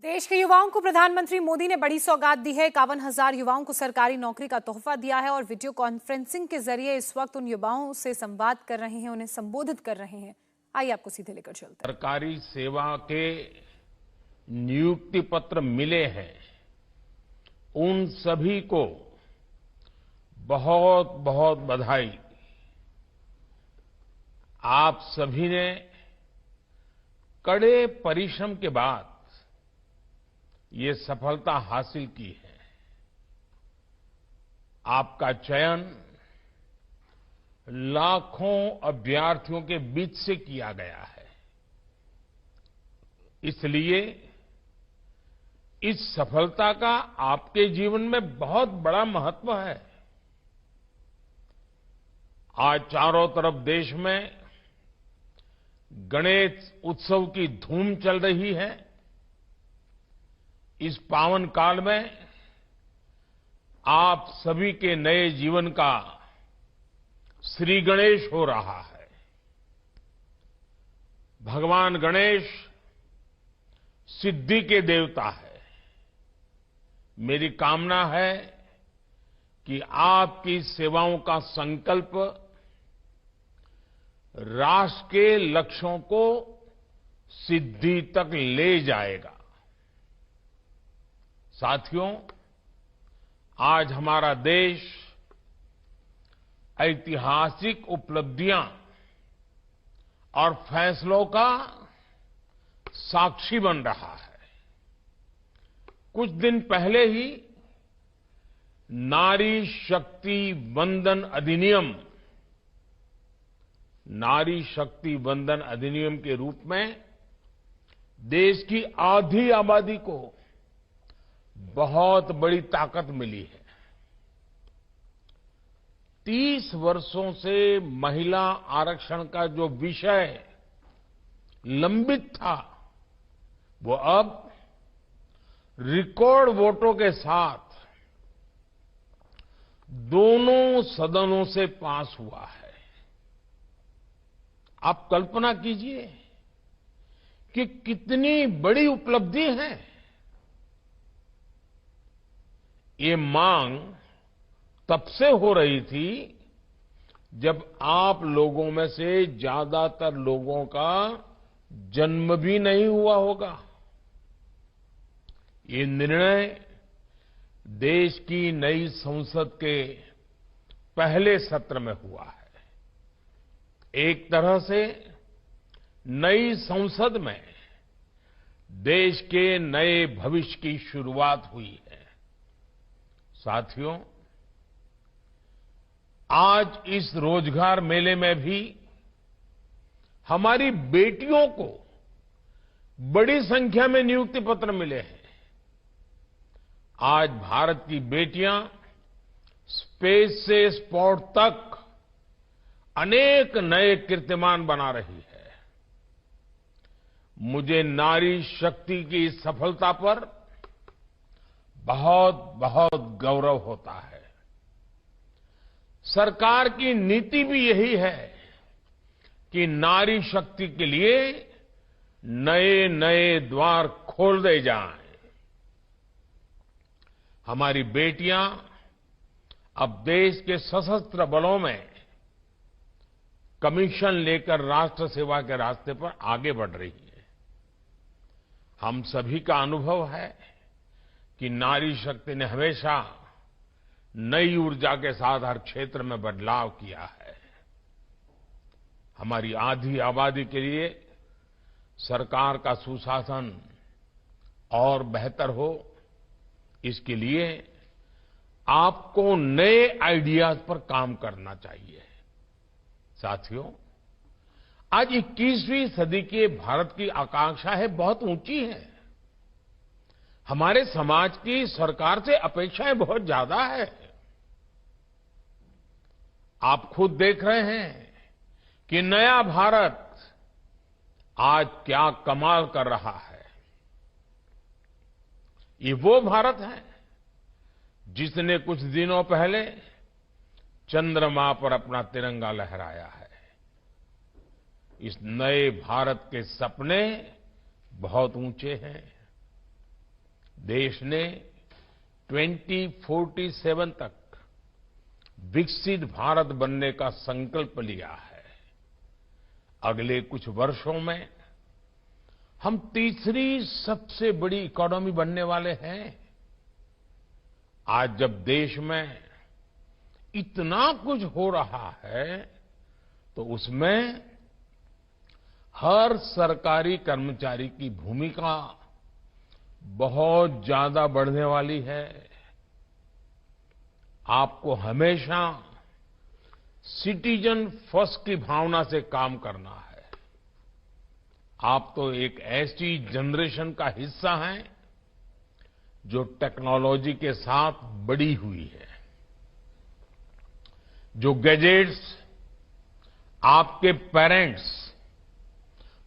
देश के युवाओं को प्रधानमंत्री मोदी ने बड़ी सौगात दी है। 51,000 युवाओं को सरकारी नौकरी का तोहफा दिया है और वीडियो कॉन्फ्रेंसिंग के जरिए इस वक्त उन युवाओं से संवाद कर रहे हैं, उन्हें संबोधित कर रहे हैं। आइए आपको सीधे लेकर चलते हैं। सरकारी सेवा के नियुक्ति पत्र मिले हैं, उन सभी को बहुत बहुत बधाई। आप सभी ने कड़े परिश्रम के बाद ये सफलता हासिल की है। आपका चयन लाखों अभ्यर्थियों के बीच से किया गया है, इसलिए इस सफलता का आपके जीवन में बहुत बड़ा महत्व है। आज चारों तरफ देश में गणेश उत्सव की धूम चल रही है। इस पावन काल में आप सभी के नए जीवन का श्री गणेश हो रहा है। भगवान गणेश सिद्धि के देवता है। मेरी कामना है कि आपकी सेवाओं का संकल्प राष्ट्र के लक्ष्यों को सिद्धि तक ले जाएगा। साथियों, आज हमारा देश ऐतिहासिक उपलब्धियां और फैसलों का साक्षी बन रहा है। कुछ दिन पहले ही नारी शक्ति वंदन अधिनियम के रूप में देश की आधी आबादी को बहुत बड़ी ताकत मिली है। 30 वर्षों से महिला आरक्षण का जो विषय लंबित था, वो अब रिकॉर्ड वोटों के साथ दोनों सदनों से पास हुआ है। आप कल्पना कीजिए कि कितनी बड़ी उपलब्धि है। ये मांग तब से हो रही थी जब आप लोगों में से ज्यादातर लोगों का जन्म भी नहीं हुआ होगा। ये निर्णय देश की नई संसद के पहले सत्र में हुआ है। एक तरह से नई संसद में देश के नए भविष्य की शुरुआत हुई है। साथियों, आज इस रोजगार मेले में भी हमारी बेटियों को बड़ी संख्या में नियुक्ति पत्र मिले हैं। आज भारत की बेटियां स्पेस से स्पोर्ट तक अनेक नए कीर्तिमान बना रही है। मुझे नारी शक्ति की इस सफलता पर बहुत बहुत गौरव होता है। सरकार की नीति भी यही है कि नारी शक्ति के लिए नए नए द्वार खोल दे जाएं। हमारी बेटियां अब देश के सशस्त्र बलों में कमीशन लेकर राष्ट्र सेवा के रास्ते पर आगे बढ़ रही है। हम सभी का अनुभव है कि नारी शक्ति ने हमेशा नई ऊर्जा के साथ हर क्षेत्र में बदलाव किया है। हमारी आधी आबादी के लिए सरकार का सुशासन और बेहतर हो, इसके लिए आपको नए आइडियाज पर काम करना चाहिए। साथियों, आज 21वीं सदी के भारत की आकांक्षाएं बहुत ऊंची हैं। हमारे समाज की सरकार से अपेक्षाएं बहुत ज्यादा है। आप खुद देख रहे हैं कि नया भारत आज क्या कमाल कर रहा है। ये वो भारत है जिसने कुछ दिनों पहले चंद्रमा पर अपना तिरंगा लहराया है। इस नए भारत के सपने बहुत ऊंचे हैं। देश ने 2047 तक विकसित भारत बनने का संकल्प लिया है। अगले कुछ वर्षों में हम तीसरी सबसे बड़ी इकोनॉमी बनने वाले हैं। आज जब देश में इतना कुछ हो रहा है तो उसमें हर सरकारी कर्मचारी की भूमिका बहुत ज्यादा बढ़ने वाली है। आपको हमेशा सिटीजन फर्स्ट की भावना से काम करना है। आप तो एक ऐसी जनरेशन का हिस्सा हैं जो टेक्नोलॉजी के साथ बड़ी हुई है। जो गैजेट्स आपके पेरेंट्स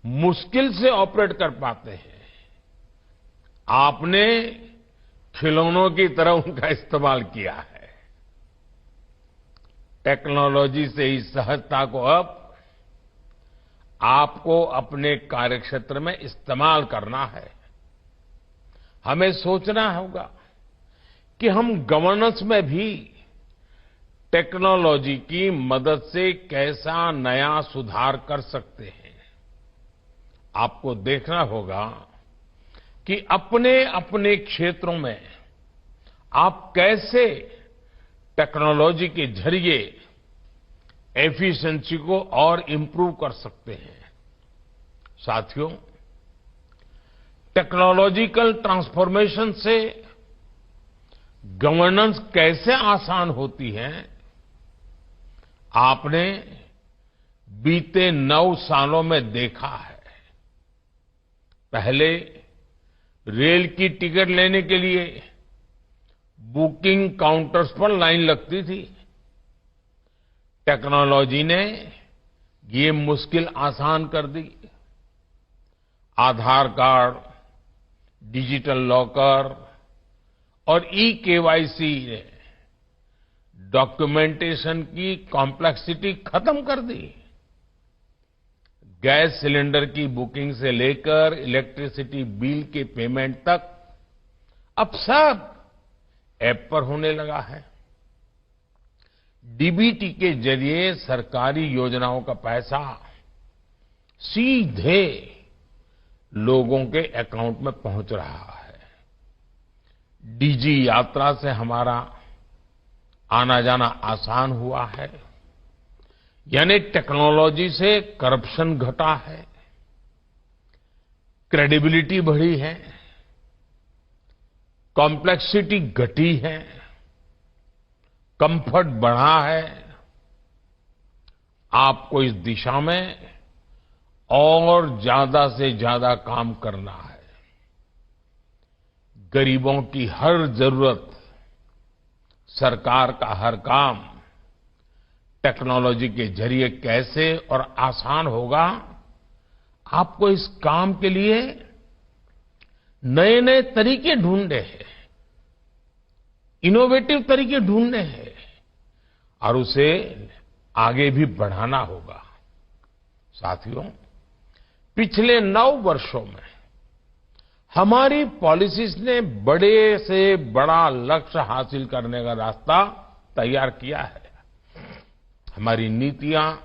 मुश्किल से ऑपरेट कर पाते हैं, आपने खिलौनों की तरह उनका इस्तेमाल किया है। टेक्नोलॉजी से इस सहजता को अब आपको अपने कार्यक्षेत्र में इस्तेमाल करना है। हमें सोचना होगा कि हम गवर्नेंस में भी टेक्नोलॉजी की मदद से कैसा नया सुधार कर सकते हैं। आपको देखना होगा कि अपने अपने क्षेत्रों में आप कैसे टेक्नोलॉजी के जरिए एफिशिएंसी को और इंप्रूव कर सकते हैं। साथियों, टेक्नोलॉजिकल ट्रांसफॉर्मेशन से गवर्नेंस कैसे आसान होती है, आपने बीते 9 सालों में देखा है। पहले रेल की टिकट लेने के लिए बुकिंग काउंटर्स पर लाइन लगती थी। टेक्नोलॉजी ने ये मुश्किल आसान कर दी। आधार कार्ड, डिजिटल लॉकर और ई-केवाईसी ने डॉक्यूमेंटेशन की कॉम्प्लेक्सिटी खत्म कर दी। गैस सिलेंडर की बुकिंग से लेकर इलेक्ट्रिसिटी बिल के पेमेंट तक अब सब ऐप पर होने लगा है। डीबीटी के जरिए सरकारी योजनाओं का पैसा सीधे लोगों के अकाउंट में पहुंच रहा है। डीजी यात्रा से हमारा आना जाना आसान हुआ है। यानी टेक्नोलॉजी से करप्शन घटा है, क्रेडिबिलिटी बढ़ी है, कॉम्प्लेक्सिटी घटी है, कंफर्ट बढ़ा है। आपको इस दिशा में और ज्यादा से ज्यादा काम करना है। गरीबों की हर जरूरत, सरकार का हर काम टेक्नोलॉजी के जरिए कैसे और आसान होगा, आपको इस काम के लिए नए नए तरीके ढूंढने हैं, इनोवेटिव तरीके ढूंढने हैं और उसे आगे भी बढ़ाना होगा। साथियों, पिछले 9 वर्षों में हमारी पॉलिसीज ने बड़े से बड़ा लक्ष्य हासिल करने का रास्ता तैयार किया है। हमारी नीतियां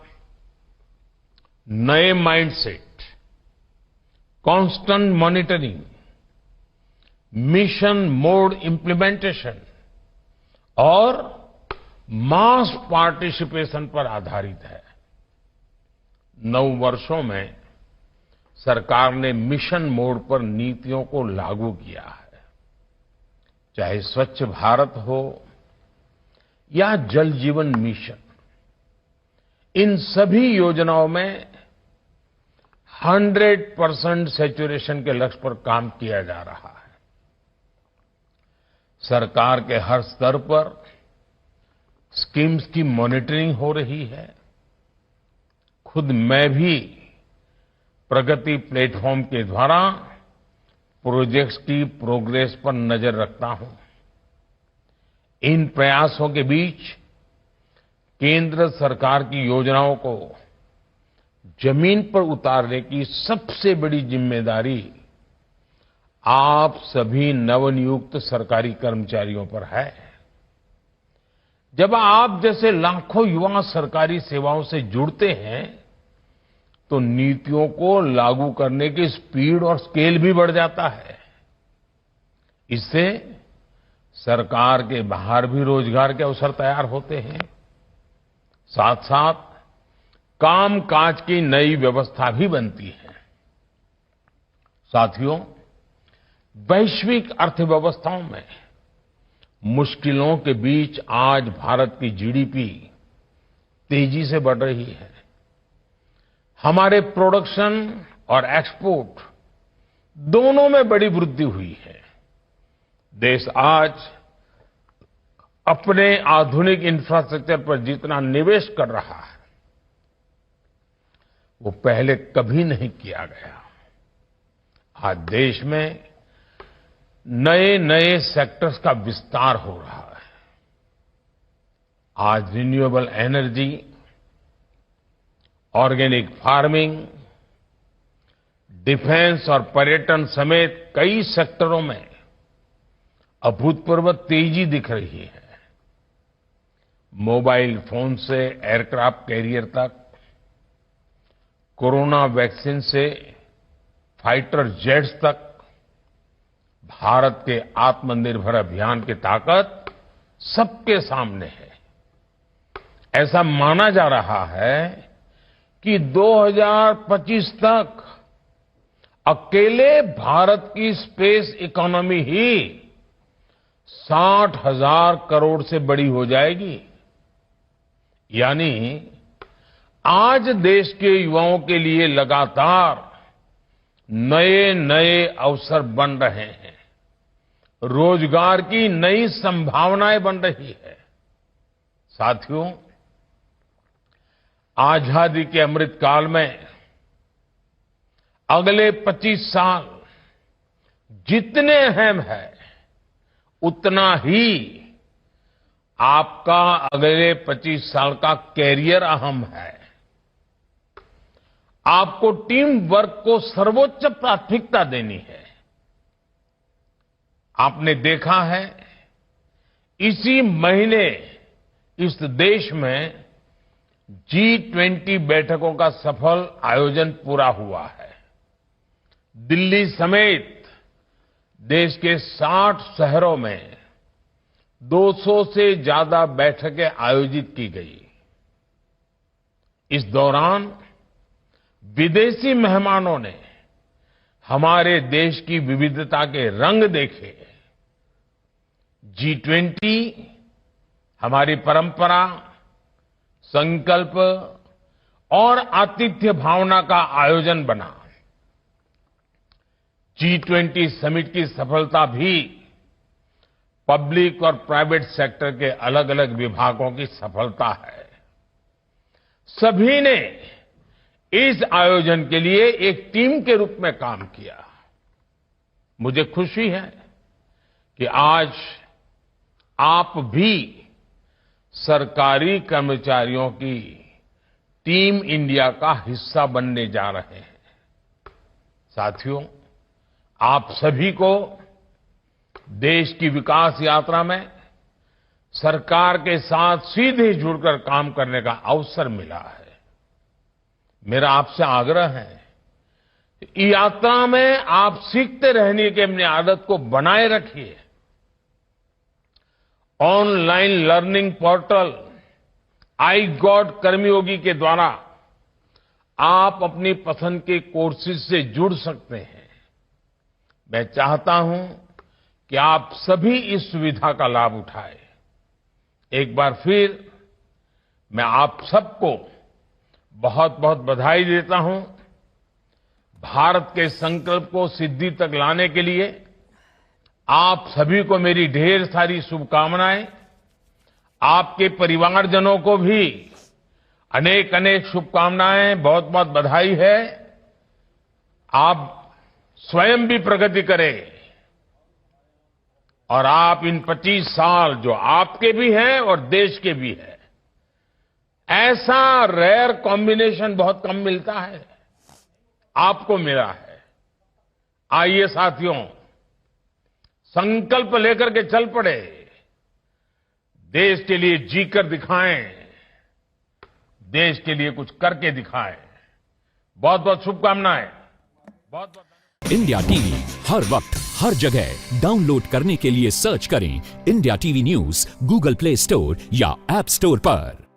नए mindset, constant monitoring, mission mode implementation और मास पार्टिसिपेशन पर आधारित है। 9 वर्षों में सरकार ने मिशन मोड पर नीतियों को लागू किया है। चाहे स्वच्छ भारत हो या जल जीवन मिशन, इन सभी योजनाओं में 100% सैचुरेशन के लक्ष्य पर काम किया जा रहा है। सरकार के हर स्तर पर स्कीम्स की मॉनिटरिंग हो रही है। खुद मैं भी प्रगति प्लेटफॉर्म के द्वारा प्रोजेक्ट्स की प्रोग्रेस पर नजर रखता हूं। इन प्रयासों के बीच केंद्र सरकार की योजनाओं को जमीन पर उतारने की सबसे बड़ी जिम्मेदारी आप सभी नवनियुक्त सरकारी कर्मचारियों पर है। जब आप जैसे लाखों युवा सरकारी सेवाओं से जुड़ते हैं तो नीतियों को लागू करने की स्पीड और स्केल भी बढ़ जाता है। इससे सरकार के बाहर भी रोजगार के अवसर तैयार होते हैं। साथ साथ कामकाज की नई व्यवस्था भी बनती है। साथियों, वैश्विक अर्थव्यवस्थाओं में मुश्किलों के बीच आज भारत की जीडीपी तेजी से बढ़ रही है। हमारे प्रोडक्शन और एक्सपोर्ट दोनों में बड़ी वृद्धि हुई है। देश आज अपने आधुनिक इंफ्रास्ट्रक्चर पर जितना निवेश कर रहा है वो पहले कभी नहीं किया गया। आज देश में नए नए सेक्टर्स का विस्तार हो रहा है। आज renewable energy, organic farming, defence और पर्यटन समेत कई सेक्टरों में अभूतपूर्व तेजी दिख रही है। मोबाइल फोन से एयरक्राफ्ट कैरियर तक, कोरोना वैक्सीन से फाइटर जेट्स तक, भारत के आत्मनिर्भर अभियान की ताकत सबके सामने है। ऐसा माना जा रहा है कि 2025 तक अकेले भारत की स्पेस इकोनॉमी ही 60,000 करोड़ से बड़ी हो जाएगी। यानी आज देश के युवाओं के लिए लगातार नए नए अवसर बन रहे हैं। रोजगार की नई संभावनाएं बन रही है। साथियों, आजादी के अमृत काल में अगले 25 साल जितने अहम है उतना ही आपका अगले 25 साल का कैरियर अहम है। आपको टीम वर्क को सर्वोच्च प्राथमिकता देनी है। आपने देखा है इसी महीने इस देश में G20 बैठकों का सफल आयोजन पूरा हुआ है। दिल्ली समेत देश के 60 शहरों में 200 से ज्यादा बैठकें आयोजित की गई। इस दौरान विदेशी मेहमानों ने हमारे देश की विविधता के रंग देखे। G20 हमारी परंपरा, संकल्प और आतिथ्य भावना का आयोजन बना। G20 समिट की सफलता भी पब्लिक और प्राइवेट सेक्टर के अलग अलग विभागों की सफलता है। सभी ने इस आयोजन के लिए एक टीम के रूप में काम किया। मुझे खुशी है कि आज आप भी सरकारी कर्मचारियों की टीम इंडिया का हिस्सा बनने जा रहे हैं। साथियों, आप सभी को देश की विकास यात्रा में सरकार के साथ सीधे जुड़कर काम करने का अवसर मिला है। मेरा आपसे आग्रह है कि यात्रा में आप सीखते रहने की अपनी आदत को बनाए रखिए। Online learning portal iGOT Karmayogi के द्वारा आप अपनी पसंद के कोर्सेज से जुड़ सकते हैं। मैं चाहता हूं कि आप सभी इस सुविधा का लाभ उठाएं। एक बार फिर मैं आप सबको बहुत बहुत बधाई देता हूं। भारत के संकल्प को सिद्धि तक लाने के लिए आप सभी को मेरी ढेर सारी शुभकामनाएं। आपके परिवारजनों को भी अनेक अनेक शुभकामनाएं, बहुत बहुत बधाई है। आप स्वयं भी प्रगति करें और आप इन 25 साल जो आपके भी हैं और देश के भी हैं, ऐसा रेयर कॉम्बिनेशन बहुत कम मिलता है, आपको मिला है। आइए साथियों, संकल्प लेकर के चल पड़े, देश के लिए जीकर दिखाएं, देश के लिए कुछ करके दिखाएं। बहुत बहुत शुभकामनाएं। बहुत बहुत इंडिया टीवी हर वक्त हर जगह डाउनलोड करने के लिए सर्च करें India TV news Google play store या ऐप स्टोर पर।